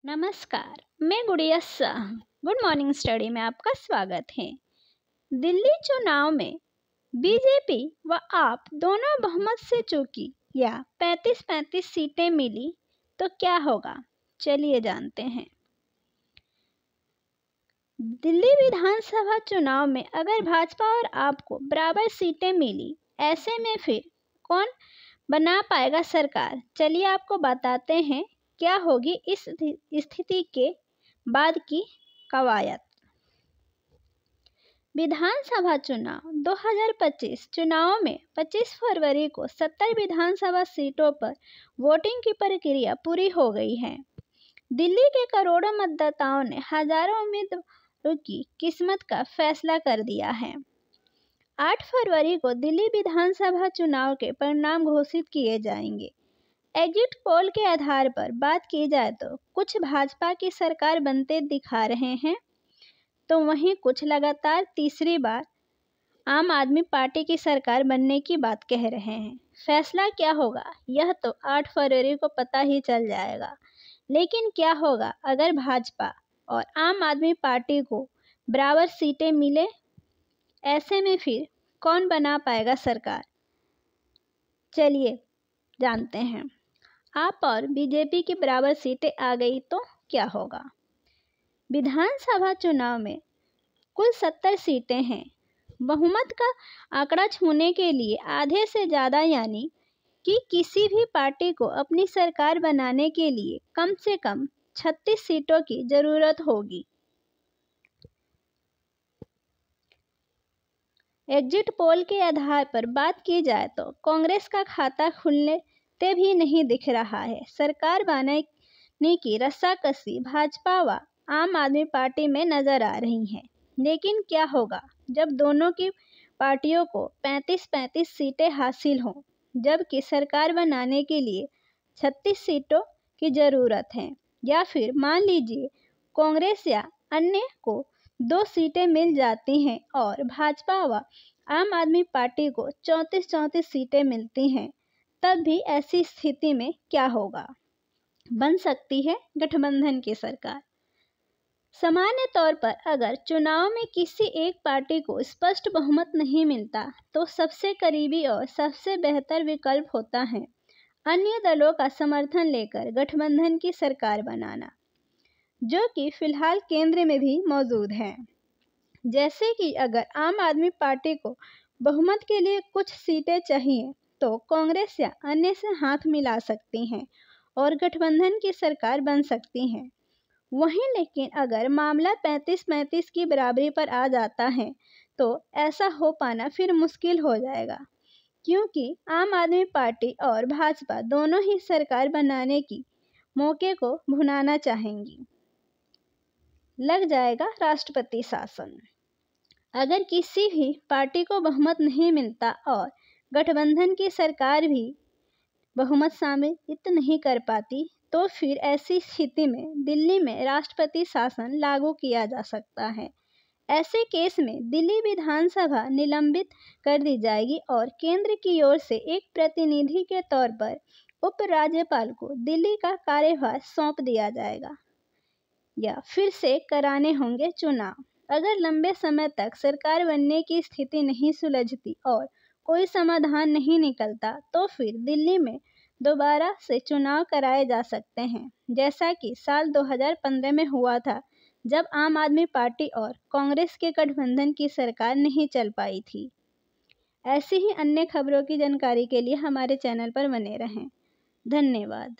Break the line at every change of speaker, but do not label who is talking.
नमस्कार, मैं गुड़िया शाह। गुड मॉर्निंग स्टडी में आपका स्वागत है। दिल्ली चुनाव में बीजेपी व आप दोनों बहुमत से चूकी या 35-35 सीटें मिली तो क्या होगा, चलिए जानते हैं। दिल्ली विधानसभा चुनाव में अगर भाजपा और आपको बराबर सीटें मिली, ऐसे में फिर कौन बना पाएगा सरकार, चलिए आपको बताते हैं क्या होगी इस स्थिति के बाद की कवायद। विधानसभा चुनाव 2025 चुनाव में 25 फरवरी को 70 विधानसभा सीटों पर वोटिंग की प्रक्रिया पूरी हो गई है। दिल्ली के करोड़ों मतदाताओं ने हजारों उम्मीदवारों की किस्मत का फैसला कर दिया है। 8 फरवरी को दिल्ली विधानसभा चुनाव के परिणाम घोषित किए जाएंगे। एग्जिट पोल के आधार पर बात की जाए तो कुछ भाजपा की सरकार बनते दिखा रहे हैं, तो वहीं कुछ लगातार तीसरी बार आम आदमी पार्टी की सरकार बनने की बात कह रहे हैं। फैसला क्या होगा यह तो 8 फरवरी को पता ही चल जाएगा। लेकिन क्या होगा अगर भाजपा और आम आदमी पार्टी को बराबर सीटें मिले, ऐसे में फिर कौन बना पाएगा सरकार, चलिए जानते हैं। आप और बीजेपी की बराबर सीटें आ गई तो क्या होगा। विधानसभा चुनाव में कुल 70 सीटें हैं। बहुमत का आंकड़ा छूने के लिए आधे से ज़्यादा यानी कि किसी भी पार्टी को अपनी सरकार बनाने के लिए कम से कम 36 सीटों की ज़रूरत होगी। एग्जिट पोल के आधार पर बात की जाए तो कांग्रेस का खाता खुलने भी नहीं दिख रहा है। सरकार बनाने की रस्साकसी भाजपा व आम आदमी पार्टी में नजर आ रही है। लेकिन क्या होगा जब दोनों की पार्टियों को 35-35 सीटें हासिल हों, जबकि सरकार बनाने के लिए 36 सीटों की ज़रूरत है। या फिर मान लीजिए कांग्रेस या अन्य को 2 सीटें मिल जाती हैं और भाजपा व आम आदमी पार्टी को 34-34 सीटें मिलती हैं, तब भी ऐसी स्थिति में क्या होगा, बन सकती है गठबंधन की सरकार। सामान्य तौर पर अगर चुनाव में किसी एक पार्टी को स्पष्ट बहुमत नहीं मिलता तो सबसे करीबी और सबसे बेहतर विकल्प होता है अन्य दलों का समर्थन लेकर गठबंधन की सरकार बनाना, जो कि फिलहाल केंद्र में भी मौजूद है। जैसे कि अगर आम आदमी पार्टी को बहुमत के लिए कुछ सीटें चाहिए तो कांग्रेस या अन्य से हाथ मिला सकती हैं और गठबंधन की सरकार बन सकती हैं। वहीं लेकिन अगर मामला 35-35 की बराबरी पर आ जाता है तो ऐसा हो पाना फिर मुश्किल हो जाएगा, क्योंकि आम आदमी पार्टी और भाजपा दोनों ही सरकार बनाने की मौके को भुनाना चाहेंगी। लग जाएगा राष्ट्रपति शासन। अगर किसी भी पार्टी को बहुमत नहीं मिलता और गठबंधन की सरकार भी बहुमत साबित नहीं कर पाती तो फिर ऐसी स्थिति में दिल्ली में राष्ट्रपति शासन लागू किया जा सकता है। ऐसे केस में दिल्ली विधानसभा निलंबित कर दी जाएगी और केंद्र की ओर से एक प्रतिनिधि के तौर पर उपराज्यपाल को दिल्ली का कार्यभार सौंप दिया जाएगा या फिर से कराने होंगे चुनाव। अगर लंबे समय तक सरकार बनने की स्थिति नहीं सुलझती और कोई समाधान नहीं निकलता तो फिर दिल्ली में दोबारा से चुनाव कराए जा सकते हैं, जैसा कि साल 2015 में हुआ था, जब आम आदमी पार्टी और कांग्रेस के गठबंधन की सरकार नहीं चल पाई थी। ऐसी ही अन्य खबरों की जानकारी के लिए हमारे चैनल पर बने रहें। धन्यवाद।